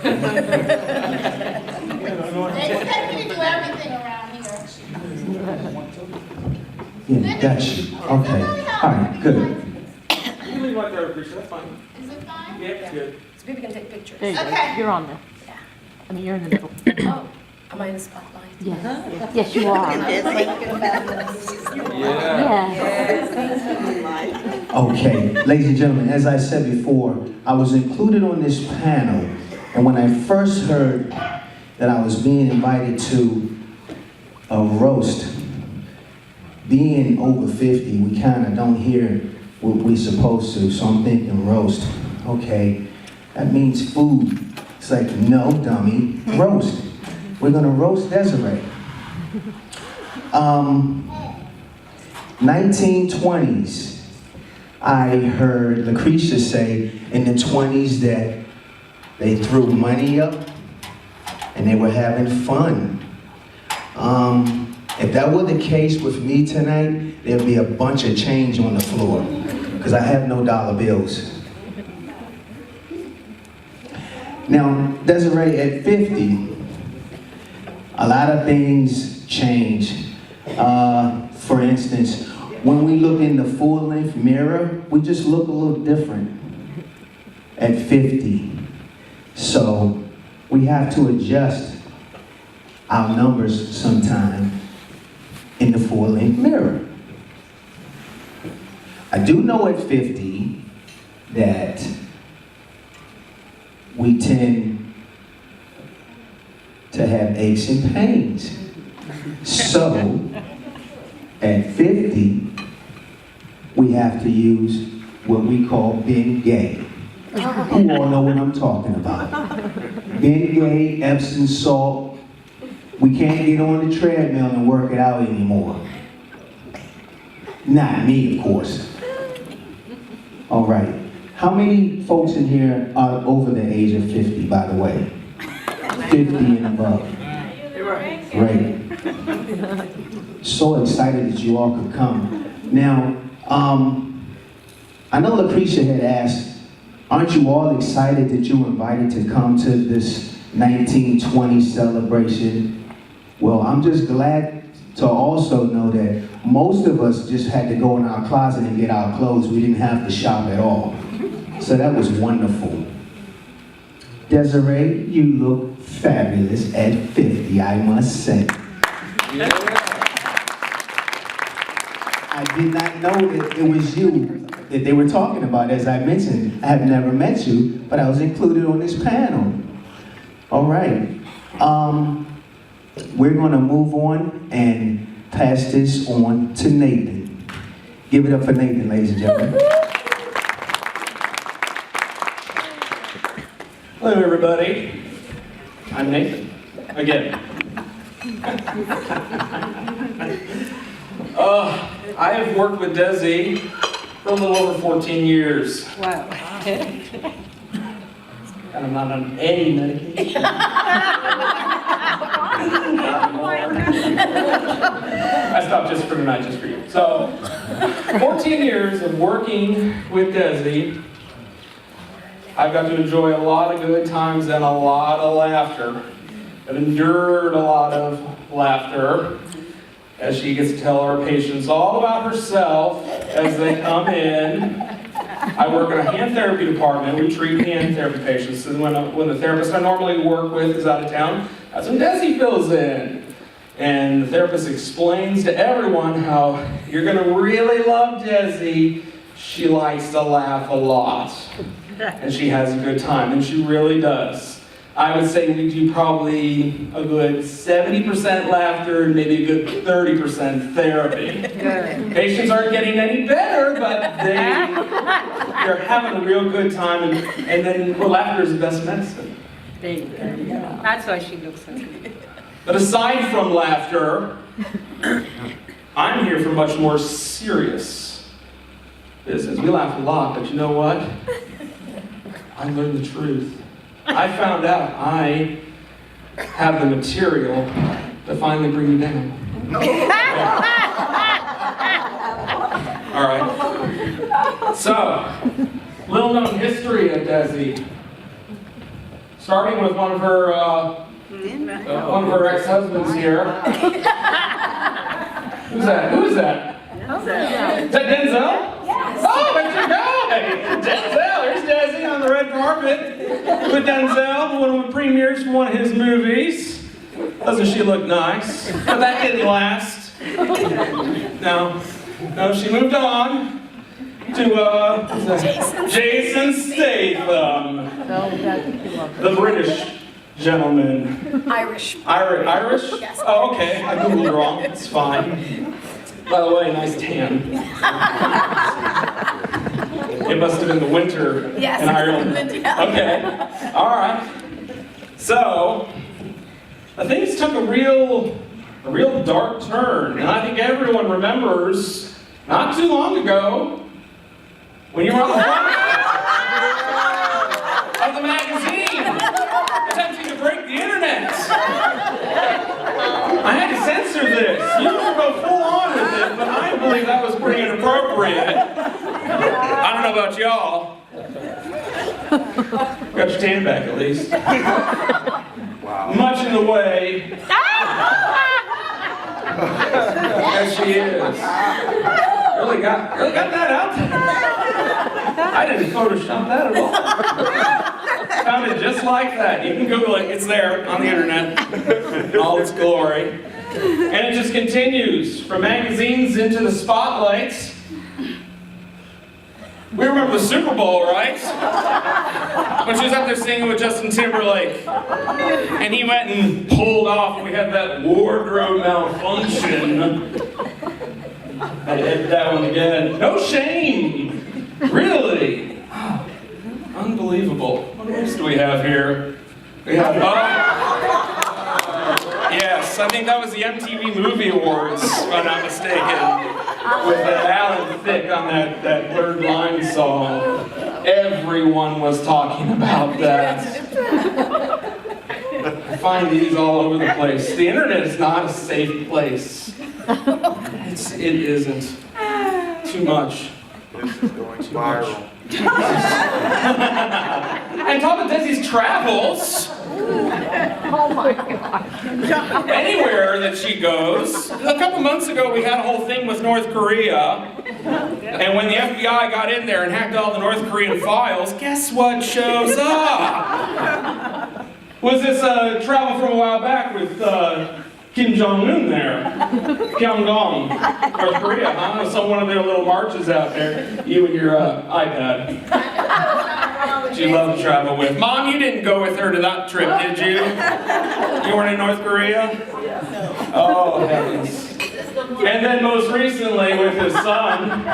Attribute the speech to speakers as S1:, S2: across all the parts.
S1: They expect me to do everything around here.
S2: Yeah, got you. Okay. All right, good.
S3: You can leave right there, Appreciate. That's fine.
S1: Is it fine?
S3: Yeah, it's good.
S4: So people can take pictures.
S5: There you go.
S1: Okay.
S5: You're on there. I mean, you're in the middle.
S4: Oh, am I in the spotlight?
S5: Yes. Yes, you are.
S3: Yeah.
S5: Yes.
S2: Okay, ladies and gentlemen, as I said before, I was included on this panel, and when I first heard that I was being invited to a roast, being over 50, we kind of don't hear what we're supposed to, so I'm thinking roast. Okay, that means food. It's like, no, dummy, roast. We're gonna roast Desiree. 1920s, I heard Lucretia say in the 20s that they threw money up and they were having fun. If that were the case with me tonight, there'd be a bunch of change on the floor because I have no dollar bills. Now, Desiree, at 50, a lot of things change. For instance, when we look in the full-length mirror, we just look a little different at 50. So we have to adjust our numbers sometime in the full-length mirror. I do know at 50 that we tend to have aches and pains. So, at 50, we have to use what we call being gay. Who all know what I'm talking about? Being gay, Epsom salt. We can't get on the treadmill and work it out anymore. Not me, of course. All right. How many folks in here are over the age of 50, by the way? 50 and above. Right. So excited that you all could come. Now, I know Lucretia had asked, aren't you all excited that you were invited to come to this 1920 celebration? Well, I'm just glad to also know that most of us just had to go in our closet and get our clothes. We didn't have to shop at all. So that was wonderful. Desiree, you look fabulous at 50, I must say. I did not know that it was you that they were talking about. As I mentioned, I have never met you, but I was included on this panel. All right. We're going to move on and pass this on to Nathan. Give it up for Nathan, ladies and gentlemen.
S3: Hello, everybody. I'm Nathan. Again. I have worked with Desi for a little over 14 years.
S4: Wow.
S3: And I'm not on any medication. I stopped just for tonight, just for you. So, 14 years of working with Desi. I've got to enjoy a lot of good times and a lot of laughter. I've endured a lot of laughter as she gets to tell our patients all about herself as they come in. I work in a hand therapy department. We treat hand therapy patients. And when the therapist I normally work with is out of town, that's when Desi fills in. And the therapist explains to everyone how you're going to really love Desi. She likes to laugh a lot. And she has a good time, and she really does. I would say we do probably a good 70% laughter and maybe a good 30% therapy.
S4: Good.
S3: Patients aren't getting any better, but they're having a real good time, and then laughter is the best medicine.
S4: There you go. That's why she looks so good.
S3: But aside from laughter, I'm here for much more serious business. We laugh a lot, but you know what? I learned the truth. I found out I have the material to finally bring you down. All right. So, little known history of Desi. starting with one of her ex-husbands here. Who's that? Who is that? Is that Denzel?
S1: Yes.
S3: Oh, it's your guy! Denzel! Here's Desi on the red carpet with Denzel, one of the premieres for one of his movies. Doesn't she look nice? But that didn't last. No, she moved on to Jason Statham, the British gentleman.
S4: Irish.
S3: Irish?
S4: Yes.
S3: Oh, okay. I googled wrong. It's fine. By the way, nice tan. It must have been the winter
S4: Yes,
S3: in Ireland.
S4: yeah.
S3: Okay. All right. So, things took a real dark turn, and I think everyone remembers not too long ago when you were on the front of the magazine attempting to break the internet. I had to censor this. You can go full on with it, but I believe that was pretty inappropriate. I don't know about y'all. Got your tan back at least. Wow. Much in the way. There she is. Really got that out there. I didn't Photoshop that at all. Found it just like that. You can Google it. It's there on the internet in all its glory. And it just continues from magazines into the spotlights. We remember the Super Bowl, right? When she was out there singing with Justin Timberlake. And he went and pulled off, and we had that wardrobe malfunction. I hit that one again. No shame! Really? Unbelievable. What else do we have here? We have, yes, I think that was the MTV Movie Awards, if I'm not mistaken. With Alan Thicke on that Blurred Line song. Everyone was talking about that. I find these all over the place. The internet is not a safe place. It isn't. Too much.
S6: This is going viral.
S3: And talk about Desi's travels.
S5: Oh my God.
S3: Anywhere that she goes. A couple months ago, we had a whole thing with North Korea. And when the FBI got in there and hacked all the North Korean files, guess what shows up? Was this travel from a while back with Kim Jong-un there? Pyongyang, North Korea, huh? So one of their little marches out there, you and your iPad. She loved to travel with. Mom, you didn't go with her to that trip, did you? You weren't in North Korea? Oh, heavens. And then most recently with his son.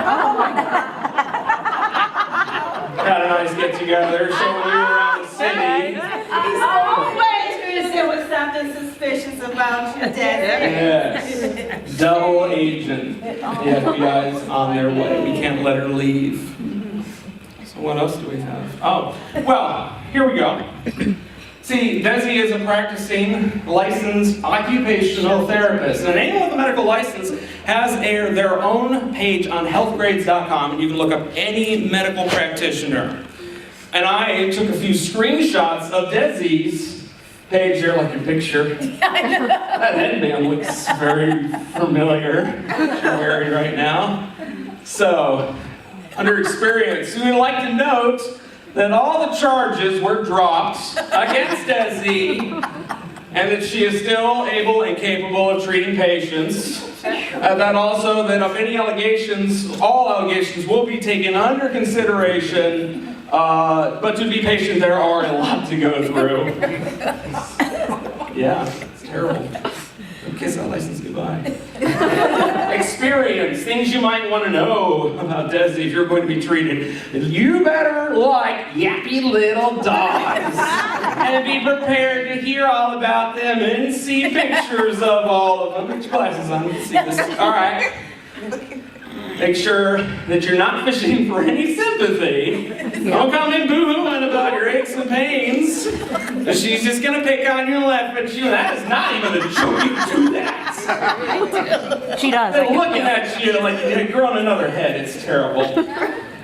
S3: Had a nice get-together, showing you around the city.
S1: He's always there was something suspicious about you, Desi.
S3: Yes. Double agent. The FBI's on their way. We can't let her leave. So what else do we have? Oh, well, here we go. See, Desi is a practicing licensed occupational therapist. And anyone with a medical license has their own page on healthgrades.com, and you can look up any medical practitioner. And I took a few screenshots of Desi's page here, like your picture. That headband looks very familiar. She's wearing right now. So, under experience, we would like to note that all the charges were dropped against Desi, and that she is still able and capable of treating patients. That also, that of any allegations, all allegations will be taken under consideration, but to be patient, there are a lot to go through. Yeah, it's terrible. Kiss that license goodbye. Experience, things you might want to know about Desi if you're going to be treated. You better like yappy little dogs and be prepared to hear all about them and see pictures of all of them. Put your glasses on, you can see this. All right. Make sure that you're not fishing for any sympathy. Don't come in boo-hooing about your aches and pains. She's just going to pick on you and laugh at you. That is not even a joke. You do that.
S5: She does.
S3: They're looking at you like you're on another head. It's terrible.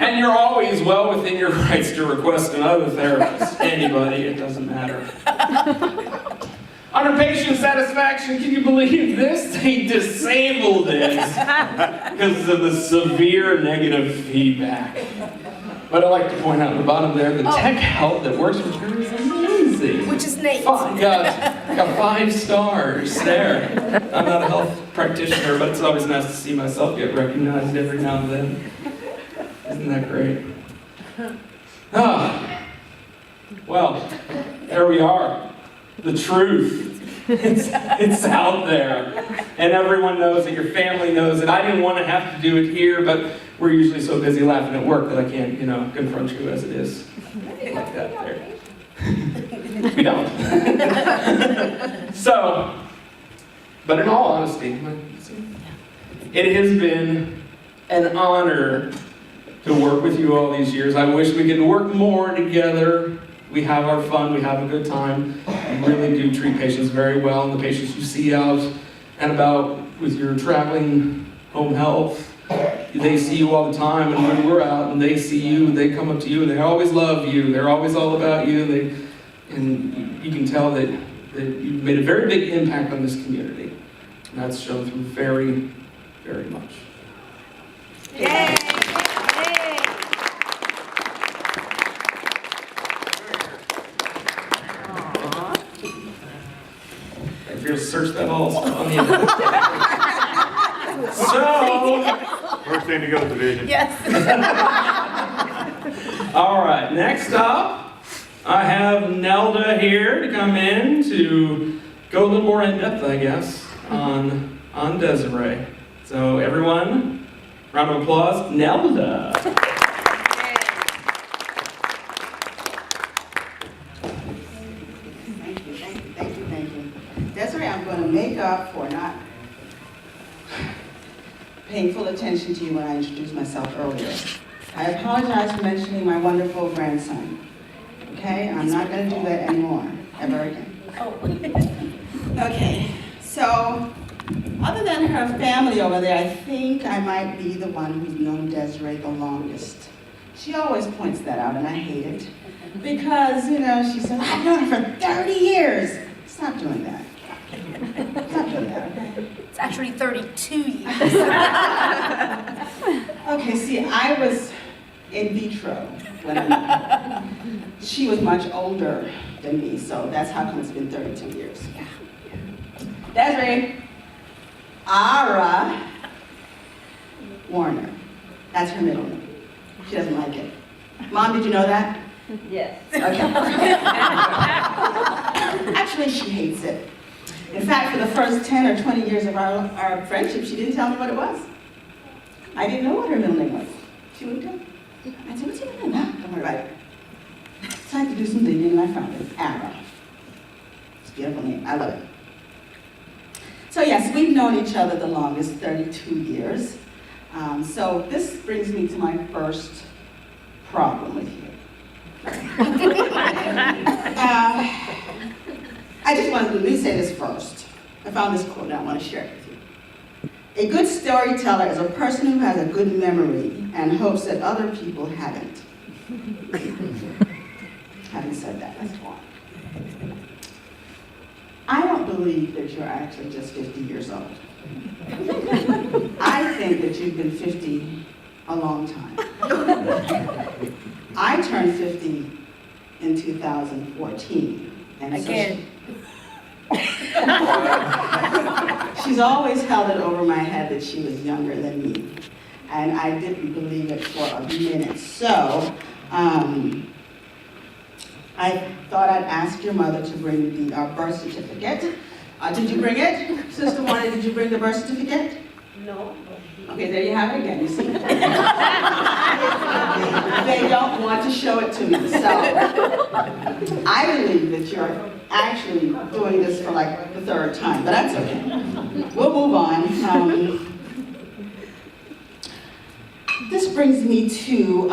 S3: And you're always well within your rights to request another therapist. Anybody, it doesn't matter. Under patient satisfaction, can you believe this? They disabled it because of the severe negative feedback. But I like to point out at the bottom there, the tech help that works with her is amazing.
S4: Which is Nate.
S3: Got 5 stars there. I'm not a health practitioner, but it's always nice to see myself get recognized every now and then. Isn't that great? Well, there we are. The truth. It's out there. And everyone knows it. Your family knows it. I didn't want to have to do it here, but we're usually so busy laughing at work that I can't, confront you as it is. Like that there. We don't. So, but in all honesty, it has been an honor to work with you all these years. I wish we could work more together. We have our fun, we have a good time. You really do treat patients very well, and the patients you see out and about with your traveling home health, they see you all the time, and when we're out and they see you, they come up to you and they always love you. They're always all about you, and you can tell that you've made a very big impact on this community. And that's shown through very, very much.
S1: Yay!
S3: If you're to search that all on the internet. So,
S6: First thing to go, division.
S4: Yes.
S3: all right, next up, I have Nelda here to come in to go a little more in depth, I guess, on Desiree. So everyone, round of applause, Nelda.
S1: Thank you. Desiree, I'm going to make up for not paying full attention to you when I introduced myself earlier. I apologize for mentioning my wonderful grandson. Okay? I'm not going to do that anymore, ever again. Okay, so other than her family over there, I think I might be the one who's known Desiree the longest. She always points that out, and I hate it. Because, she said, I've known her for 30 years. Stop doing that. Stop doing that, okay?
S4: It's actually 32 years.
S1: Okay, see, I was in vitro when I met her. She was much older than me, so that's how come it's been 32 years. Desiree, Ara Warner. That's her middle name. She doesn't like it. Mom, did you know that?
S5: Yes.
S1: Okay. Actually, she hates it. In fact, for the first 10 or 20 years of our friendship, she didn't tell me what it was. I didn't know what her middle name was. She wouldn't tell me. I said, what's your middle name? Don't worry about it. So I had to do some digging and I found it. Ara. It's a beautiful name. I love it. So yes, we've known each other the longest, 32 years. So this brings me to my first problem with you. I just wanted to let me say this first. I found this quote and I want to share it with you. A good storyteller is a person who has a good memory and hopes that other people haven't. Having said that, let's go on. I don't believe that you're actually just 50 years old. I think that you've been 50 a long time. I turned 50 in 2014. And
S4: Again.
S1: She's always held it over my head that she was younger than me. And I didn't believe it for a minute. So, I thought I'd ask your mother to bring the birth certificate. Did you bring it? Sister Wanda, did you bring the birth certificate?
S5: No.
S1: Okay, there you have it again, you see? They don't want to show it to me, so I believe that you're actually doing this for like the third time, but that's okay. We'll move on. This brings me to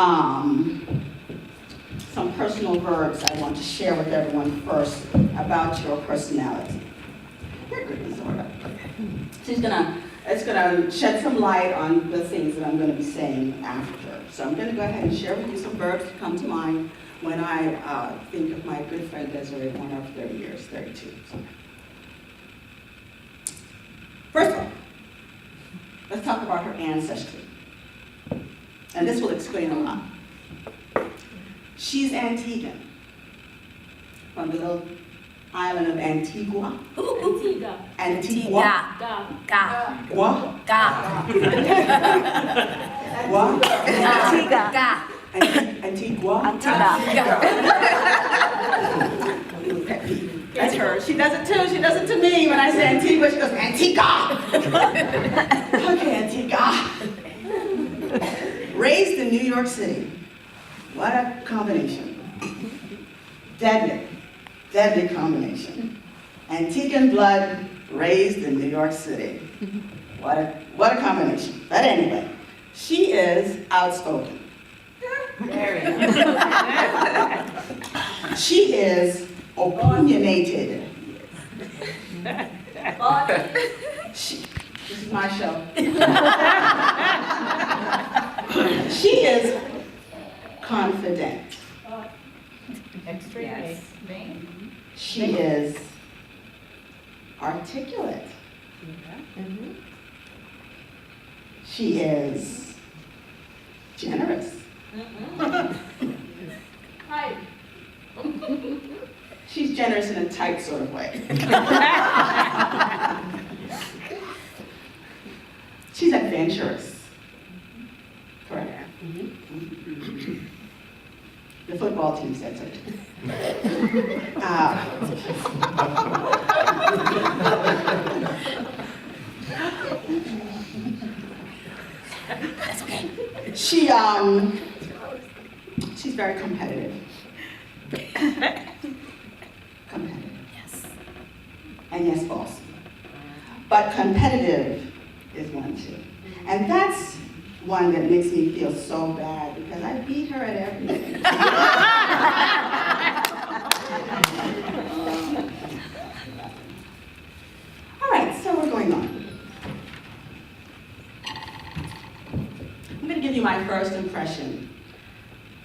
S1: some personal verbs I want to share with everyone first about your personality. You're good, sort of. It's gonna shed some light on the things that I'm gonna be saying after. So I'm gonna go ahead and share with you some verbs that come to mind when I think of my good friend Desiree, one of 30 years, 32. So. First of all, let's talk about her ancestry. And this will explain a lot. She's Antiguan, from the little island of Antigua.
S4: Antigua.
S1: Antigua.
S4: Ga.
S1: Gua.
S4: Ga.
S1: Gua.
S5: Antigua.
S4: Ga.
S1: Antigua.
S5: Antigua.
S1: That's her. She does it too. She does it to me. When I say Antigua, she goes, Antigua. Okay, Antigua. Raised in New York City. What a combination. Deadly combination. Antiguan blood, raised in New York City. What a combination. But anyway, she is outspoken. She is opinionated. This is my show. She is confident.
S5: Yes.
S1: She is articulate. She is generous. She's generous in a tight sort of way. She's adventurous. Correct. The football team said so. That's okay. She's very competitive. Competitive.
S4: Yes.
S1: And yes, boss. But competitive is one too. And that's one that makes me feel so bad because I beat her at everything. All right, so we're going on. I'm going to give you my first impression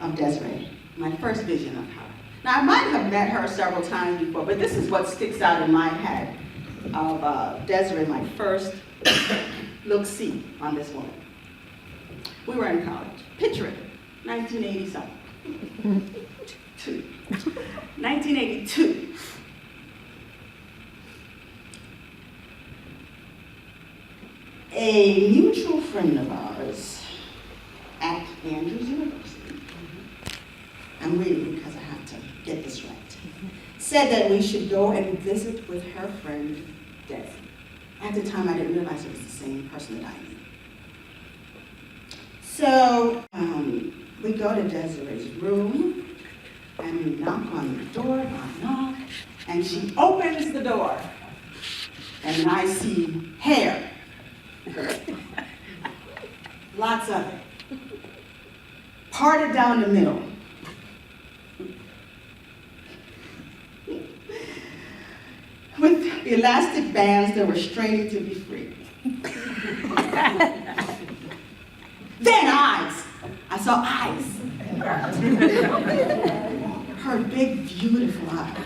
S1: of Desiree, my first vision of her. Now, I might have met her several times before, but this is what sticks out in my head of Desiree, my first look-see on this woman. We were in college. Picture it, 1980-something. 1982. A mutual friend of ours at Andrews University, I'm reading because I have to get this right, said that we should go and visit with her friend, Desi. At the time, I didn't realize it was the same person that I knew. So we go to Desiree's room, and we knock on the door, knock, and she opens the door, and I see hair. Lots of it. Parted down the middle. With elastic bands that were straining to be free. Then eyes. I saw eyes. Her big, beautiful eyes.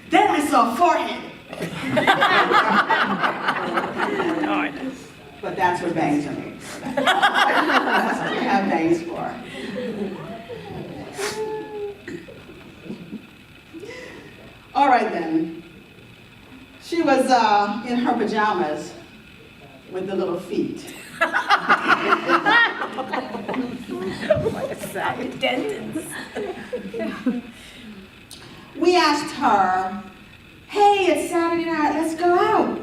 S1: Then I saw forehead. But that's what bangs are made for. That's what we have bangs for. All right then. She was in her pajamas with the little feet. We asked her, hey, it's Saturday night, let's go out.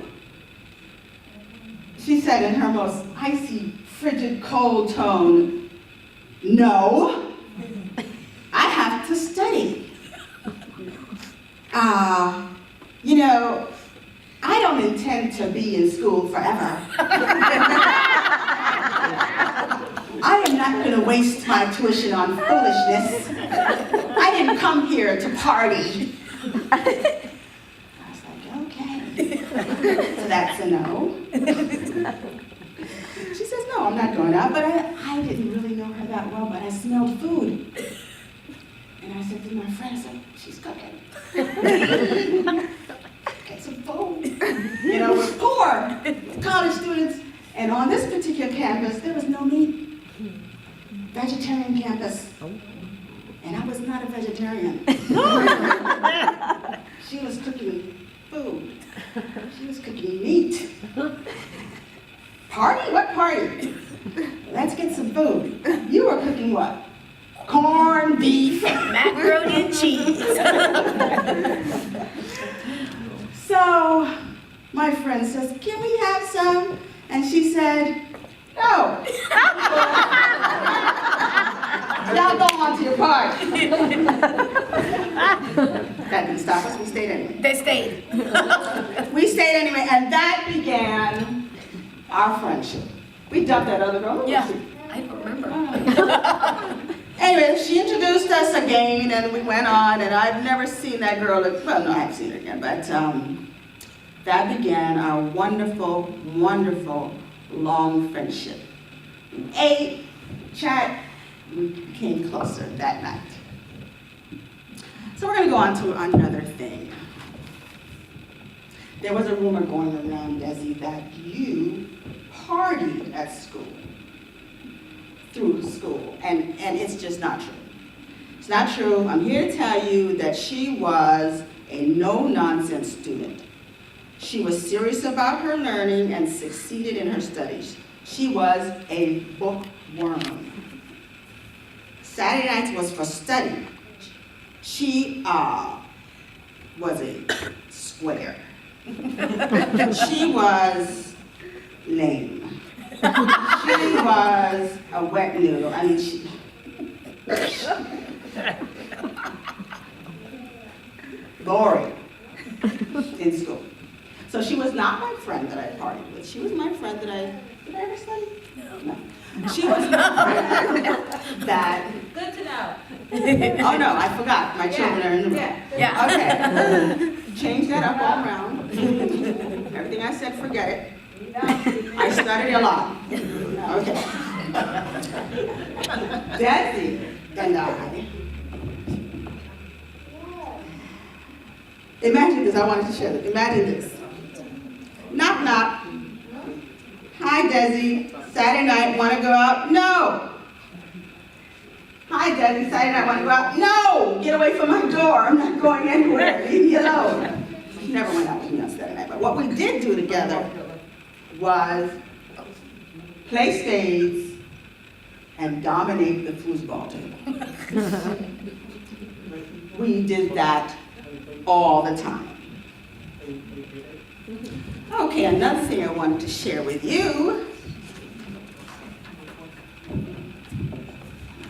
S1: She said in her most icy, frigid, cold tone, no, I have to study. You know, I don't intend to be in school forever. I am not going to waste my tuition on foolishness. I didn't come here to party. So that's a no. She says, no, I'm not going out, but I didn't really know her that well, but I smelled food. And I said to my friend, I said, she's cooking. Get some food. You know, we're poor college students. And on this particular campus, there was no meat. Vegetarian campus. And I was not a vegetarian. She was cooking food. She was cooking meat. Party? What party? Let's get some food. You were cooking what? Corned beef.
S4: Macaroni and cheese.
S1: So my friend says, can we have some? And she said, no. Y'all go on to your party. That didn't stop us, we stayed anyway.
S4: They stayed.
S1: We stayed anyway, and that began our friendship. We dumped that other girl.
S4: Yeah, I don't remember.
S1: Anyway, she introduced us again, and we went on, and I've never seen that girl, well, no, I haven't seen her again, but that began our wonderful, wonderful, long friendship. We ate, chat, we became closer that night. So we're going to go on to another thing. There was a rumor going around, Desi, that you partied at school, through school, and it's just not true. It's not true. I'm here to tell you that she was a no-nonsense student. She was serious about her learning and succeeded in her studies. She was a bookworm. Saturday nights was for study. She was a square. She was lame. She was a wet noodle. I mean, she... boring in school. So she was not my friend that I partied with. She was my friend that did I ever study? No. She was my friend that...
S5: Good to know.
S1: Oh no, I forgot. My children are in the room.
S4: Yeah.
S1: Okay. Change that up all around. Everything I said, forget it. I studied a lot. Okay. Desi and I. Imagine this. I wanted to share this. Imagine this. Knock, knock. Hi, Desi. Saturday night, want to go out? No. Hi, Desi. Saturday night, want to go out? No. Get away from my door. I'm not going anywhere. Leave me alone. She never went out with me on Saturday night. But what we did do together was play spades and dominate the foosball table. We did that all the time. Okay, another thing I wanted to share with you.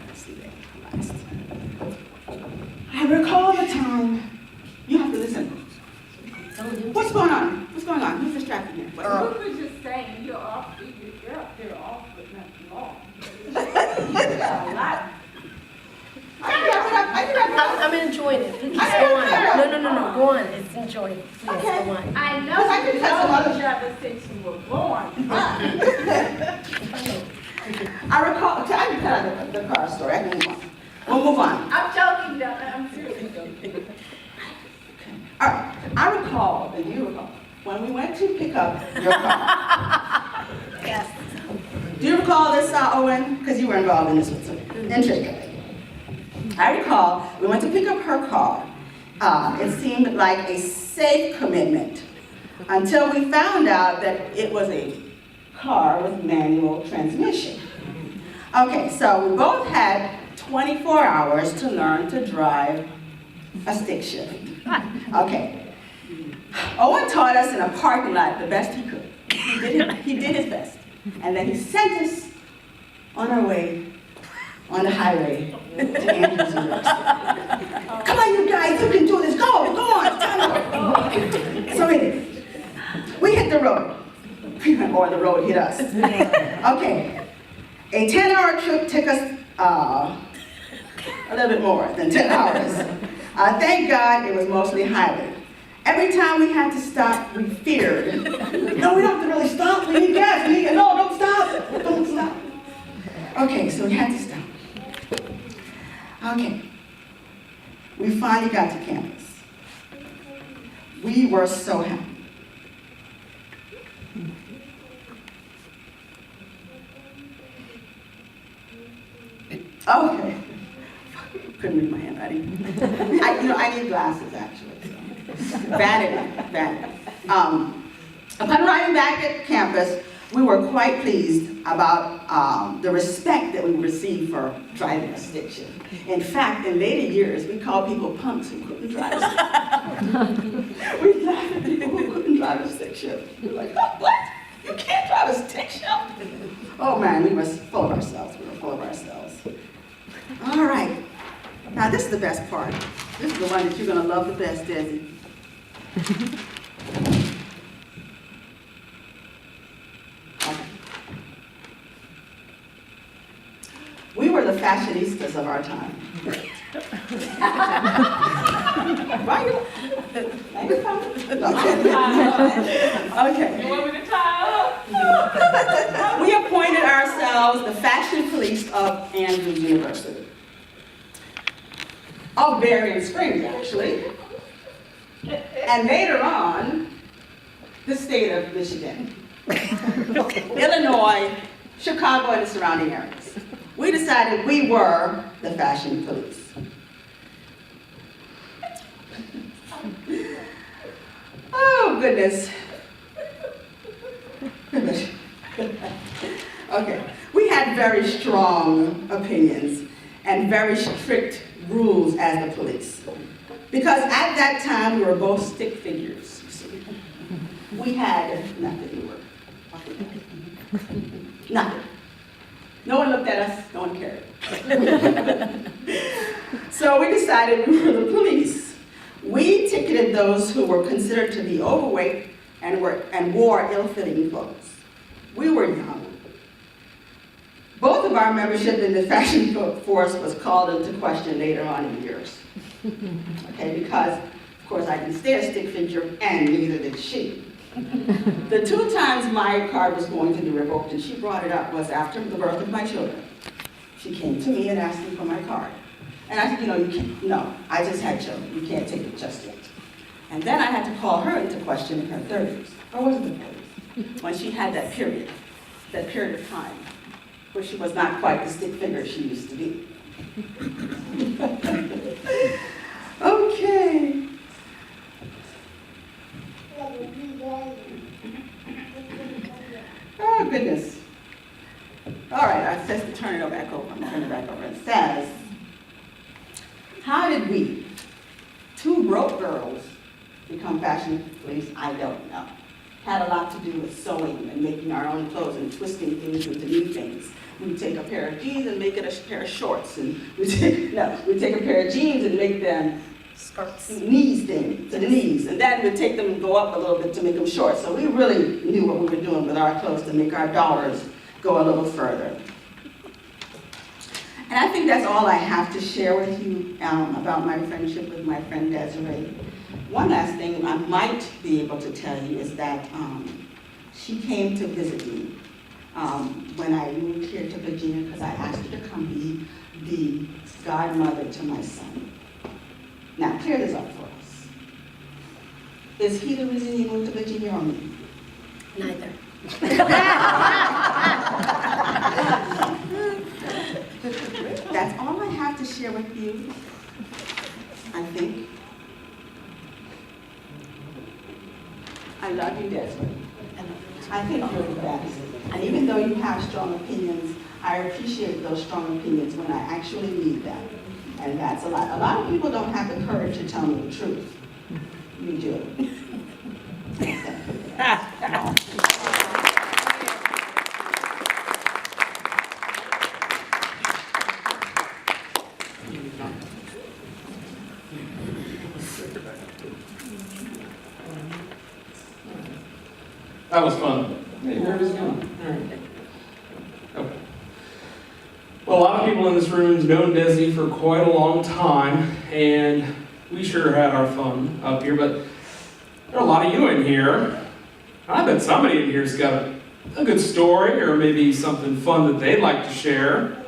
S1: Let's see that last. I recall the time. You have to listen. What's going on? What's going on? Who's distracted here?
S5: You were just saying you're off with nothing wrong. A lot.
S4: I'm enjoying it. Please, go on. No. Go on. It's enjoying it. Please,
S1: Okay.
S4: go on.
S5: I know
S1: Because I
S5: you
S1: could cut some
S5: know
S1: other-
S5: each other since you were born.
S1: I recall, I can cut out the car story. I can move on. We'll move on.
S5: I'm joking, though. I'm seriously joking.
S1: All right. I recall, and you recall, when we went to pick up your car.
S4: Yes.
S1: Do you recall this, Owen? Because you were involved in this one, so interesting. I recall we went to pick up her car. It seemed like a safe commitment until we found out that it was a car with manual transmission. Okay, so we both had 24 hours to learn to drive a stick shift. Okay. Owen taught us in a parking lot the best he could. He did his best. And then he sent us on our way on the highway to Andrews University. Come on, you guys, you can do this. Go on, time. So we did. We hit the road. Or the road hit us. Okay. A 10-hour trip took us a little bit more than 10 hours. Thank God it was mostly highway. Every time we had to stop, we feared. No, we don't have to really stop. We need gas. We need gas. No, don't stop. Don't stop. Okay, so we had to stop. Okay. We finally got to campus. We were so happy. Okay. Couldn't read my handwriting. I need glasses, actually. So. Vanity. Upon arriving back at campus, we were quite pleased about the respect that we received for driving a stick shift. In fact, in later years, we called people punks who couldn't drive a stick. We laughed at people who couldn't drive a stick shift. We were like, oh, what? You can't drive a stick shift? Oh man, we were full of ourselves. All right. Now this is the best part. This is the one that you're going to love the best, Desi. Okay. We were the fashionistas of our time. Why you coming? Okay.
S5: You want me to tie up?
S1: We appointed ourselves the fashion police of Andrews University. Of Berrien Springs, actually. And later on, the state of Michigan, Illinois, Chicago, and the surrounding areas. We decided we were the fashion police. Oh, goodness. Okay, we had very strong opinions and very strict rules as the police. Because at that time, we were both stick figures, you see. We had nothing. Nothing. No one looked at us, no one cared. So we decided we were the police. We ticketed those who were considered to be overweight and wore ill-fitting clothes. We were young. Both of our membership in the fashion force was called into question later on in years. Okay, because, of course, I didn't stay a stick figure, and neither did she. The 2 times my card was going to be revoked, and she brought it up, was after the birth of my children. She came to me and asked me for my card. And I said, you can't, no, I just had children. You can't take it just yet. And then I had to call her into question in her 30s, or was it the 40s, when she had that period of time, where she was not quite the stick figure she used to be. Okay. Oh, goodness. All right, I says to turn it back over. I'm going to turn it back over. It says, how did we, 2 broke girls, become fashion police? I don't know. Had a lot to do with sewing and making our own clothes and twisting things into new things. We'd take a pair of jeans and make it a pair of shorts. And we'd take a pair of jeans and make them
S4: Skirts.
S1: knees thing, to the knees. And then we'd take them and go up a little bit to make them short. So we really knew what we were doing with our clothes to make our dollars go a little further. And I think that's all I have to share with you about my friendship with my friend Desiree. One last thing I might be able to tell you is that she came to visit me when I moved here to Virginia, because I asked her to come be the godmother to my son. Now, clear this up for us. Is he the reason you moved to Virginia or me?
S4: Neither.
S1: That's all I have to share with you, I think. I love you, Desiree. I think you're the best. And even though you have strong opinions, I appreciate those strong opinions when I actually need them. And that's a lot. A lot of people don't have the courage to tell me the truth. You do.
S3: That was fun. Hey, where is it going? All right. Okay. Well, a lot of people in this room have known Desi for quite a long time, and we sure had our fun up here, but There are a lot of you in here. I bet somebody in here's got a good story or maybe something fun that they'd like to share.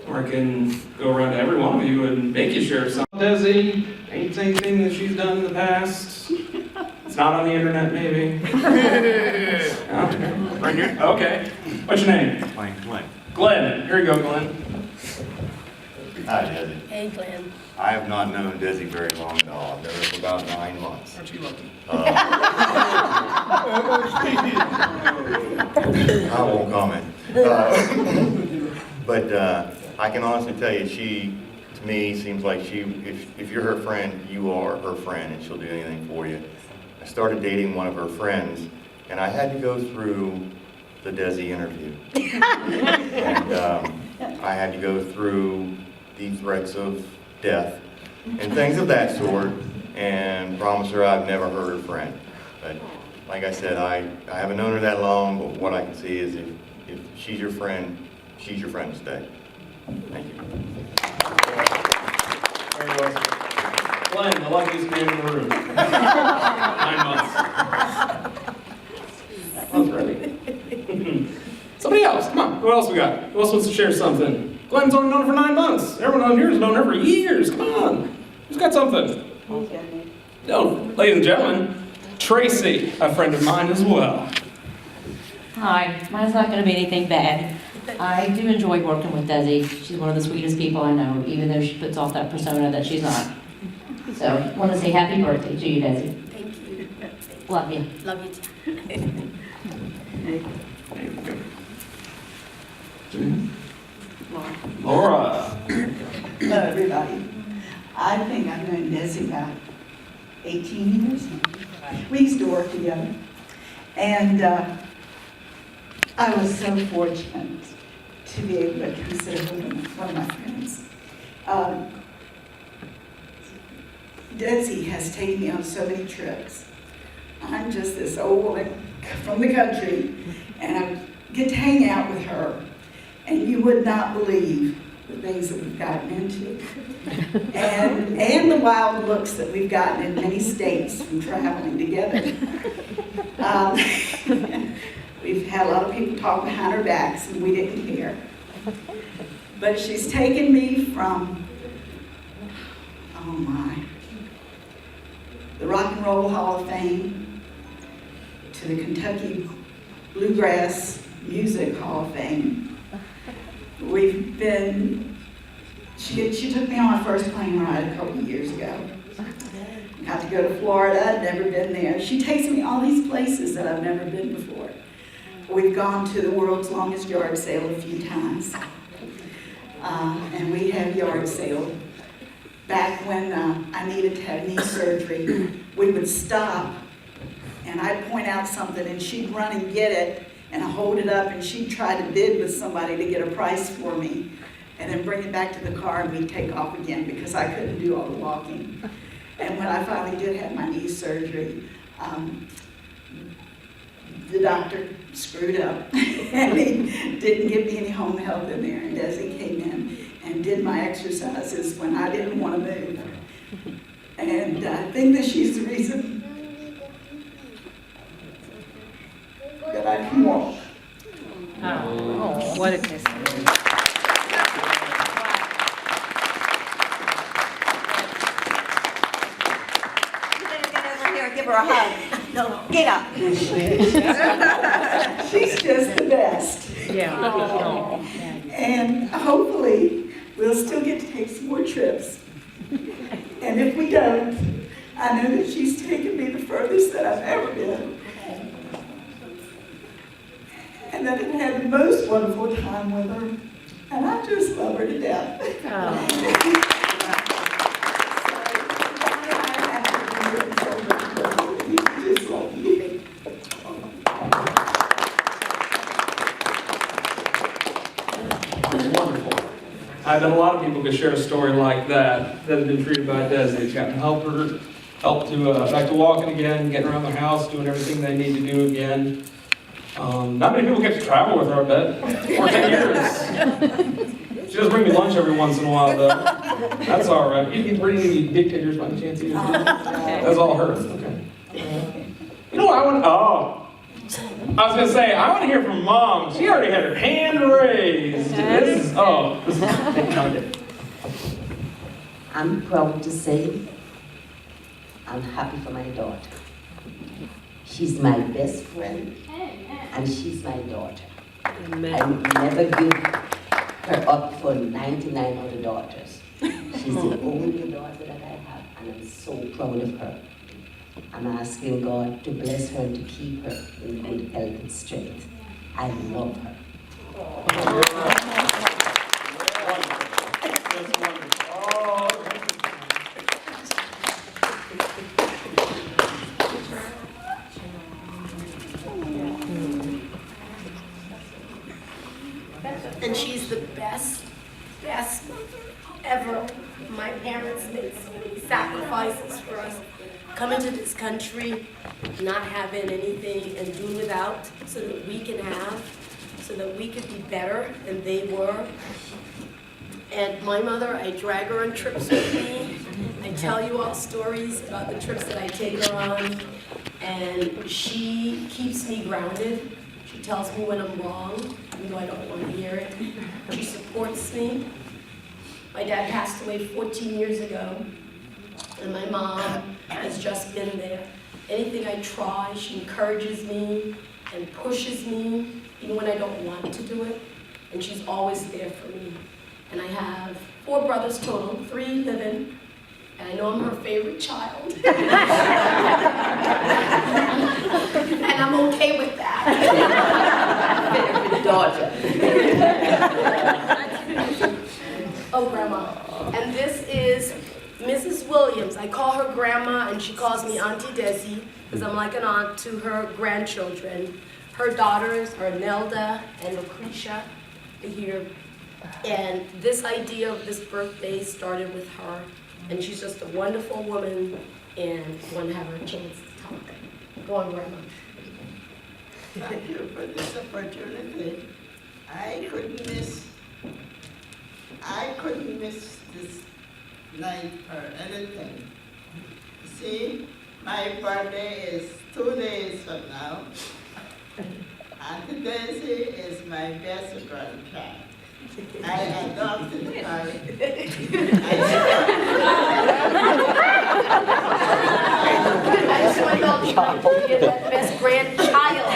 S3: Or I can go around to every one of you and make you share something. Desi, anything that she's done in the past? It's not on the internet, maybe? No? Right here? Okay. What's your name?
S6: Glenn.
S3: Glenn. Here you go, Glenn.
S6: Hi, Desi.
S4: Hey, Glenn.
S6: I have not known Desi very long at all. I've known her for about 9 months.
S3: Aren't you lucky?
S6: I won't comment. But I can honestly tell you, she, to me, seems like if you're her friend, you are her friend, and she'll do anything for you. I started dating one of her friends, and I had to go through the Desi interview. And I had to go through the threats of death and things of that sort, and promise her I've never hurt her friend. But like I said, I haven't known her that long, but what I can see is if she's your friend to stay. Thank you.
S3: There he was. Glenn, the luckiest man in the room. 9 months. That's ready. Somebody else, come on. Who else we got? Who else wants to share something? Glenn's only known her for 9 months. Everyone on here has known her for years. Come on. Who's got something? No, ladies and gentlemen, Tracy, a friend of mine as well.
S7: Hi, mine's not going to be anything bad. I do enjoy working with Desi. She's one of the sweetest people I know, even though she puts off that persona that she's not. So, I want to say happy birthday to you, Desi.
S4: Thank you.
S7: Love you.
S4: Love you too.
S3: Laura.
S8: Hello, everybody. I think I've known Desi about 18 years. We used to work together. And I was so fortunate to be able to consider her one of my friends. Desi has taken me on so many trips. I'm just this old woman from the country, and I get to hang out with her. And you would not believe the things that we've gotten into. And the wild looks that we've gotten in many states from traveling together. We've had a lot of people talk behind our backs, and we didn't care. But she's taken me from, oh my, the Rock and Roll Hall of Fame to the Kentucky Bluegrass Music Hall of Fame. We've been, she took me on my first plane ride a couple of years ago. Got to go to Florida, I'd never been there. She takes me all these places that I've never been before. We've gone to the world's longest yard sale a few times. And we have yard sale. Back when I needed to have knee surgery, we would stop and I'd point out something and she'd run and get it and I hold it up and she'd try to bid with somebody to get a price for me and then bring it back to the car and we'd take off again because I couldn't do all the walking. And when I finally did have my knee surgery, the doctor screwed up and he didn't give me any home health in there. And Desi came in and did my exercises when I didn't want to move. And I think that she's the reason that I can walk.
S9: Oh, what a testimony.
S5: Give her a hug. No, get up.
S8: She's just the best.
S9: Yeah.
S8: And hopefully, we'll still get to take some more trips. And if we don't, I know that she's taken me the furthest that I've ever been. And that I've had the most wonderful time with her. And I just love her to death.
S3: Wonderful. I bet a lot of people could share a story like that that have been treated by Desi. It's gotten help to back to walking again, getting around the house, doing everything they need to do again. Not many people get to travel with her, I bet. 14 years. She does bring me lunch every once in a while, though. That's all right. You can bring any dictators by any chance either. That's all her. Okay. You know what I want? Oh, I was gonna say I want to hear from Mom. She already had her hand raised. This is
S10: I'm proud to say I'm happy for my daughter. She's my best friend, and she's my daughter. I would never give her up for 99 other daughters. She's the only daughter that I have, and I'm so proud of her. I'm asking God to bless her and to keep her in good health and strength. I love her.
S4: And she's the best mother ever. My parents made so many sacrifices for us. Coming to this country, not having anything and doing without so that we can have, so that we could be better than they were. And my mother, I drag her on trips with me. I tell you all stories about the trips that I take her on. And she keeps me grounded. She tells me when I'm wrong, even though I don't want to hear it. She supports me. My dad passed away 14 years ago, and my mom has just been there. Anything I try, she encourages me and pushes me, even when I don't want to do it, and she's always there for me. And I have 4 brothers total, 3 living, and I know I'm her favorite child. And I'm okay with that.
S10: Favorite daughter.
S4: Oh, Grandma. And this is Mrs. Williams. I call her Grandma, and she calls me Auntie Desi, because I'm like an aunt to her grandchildren. Her daughters are Nelda and Lucretia here. And this idea of this birthday started with her. And she's just a wonderful woman, and I want to have her a chance to talk. Go on, Grandma.
S5: Thank you for this opportunity. I couldn't miss this night for anything. See, my birthday is 2 days from now. Auntie Desi is my best grandchild. I adopted her.
S4: I just want y'all to get that best grandchild.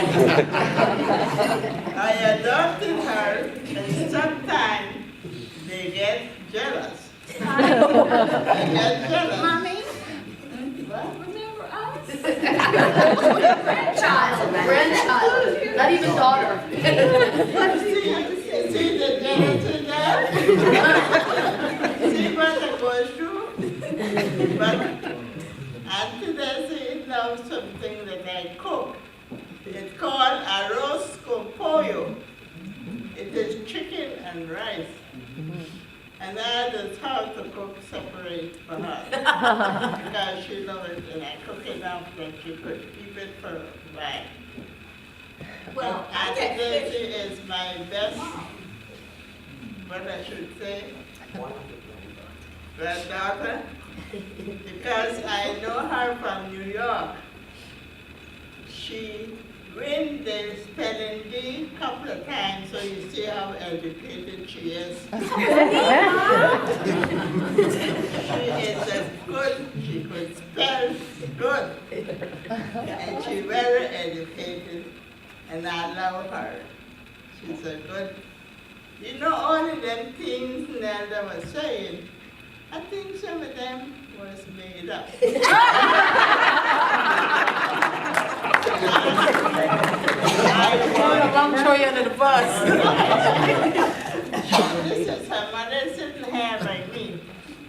S5: I adopted her, and sometimes they get jealous. They get jealous.
S8: Mommy?
S5: What?
S8: Remember us?
S4: Grandchild, not even daughter.
S5: See the jealousy there? See what I go through? But Auntie Desi loves something that I cook. It's called arroz con pollo. It is chicken and rice. And I just have to cook separate for her. Because she loves it, and I cook enough that she could keep it for a while.
S8: Well,
S5: Auntie Desi is my best, what I should say, granddaughter, because I know her from New York. She win the spelling bee a couple of times, so you see how educated she is. She is as good, she could spell good, and she's very educated, and I love her. She's a good, you know, all of them things Nelda was saying, I think some of them was made up.
S8: I'm throwing you under the bus.
S5: This is her mother sitting here by me.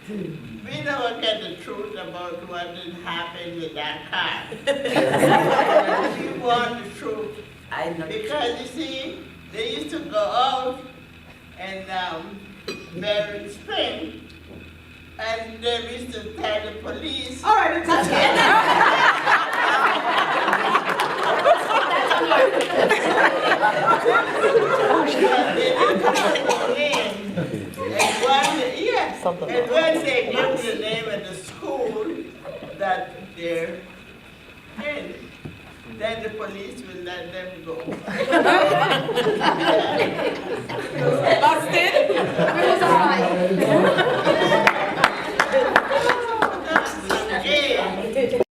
S5: We never get the truth about what did happen with that car. We want the truth.
S10: I know.
S5: Because you see, they used to go out and Berry Spring, and they used to tell the police.
S8: All right, that's it.
S5: And when they give the name of the school that they're, you win, then the police will let them go.
S4: Busted? It was all right.
S5: That's some game.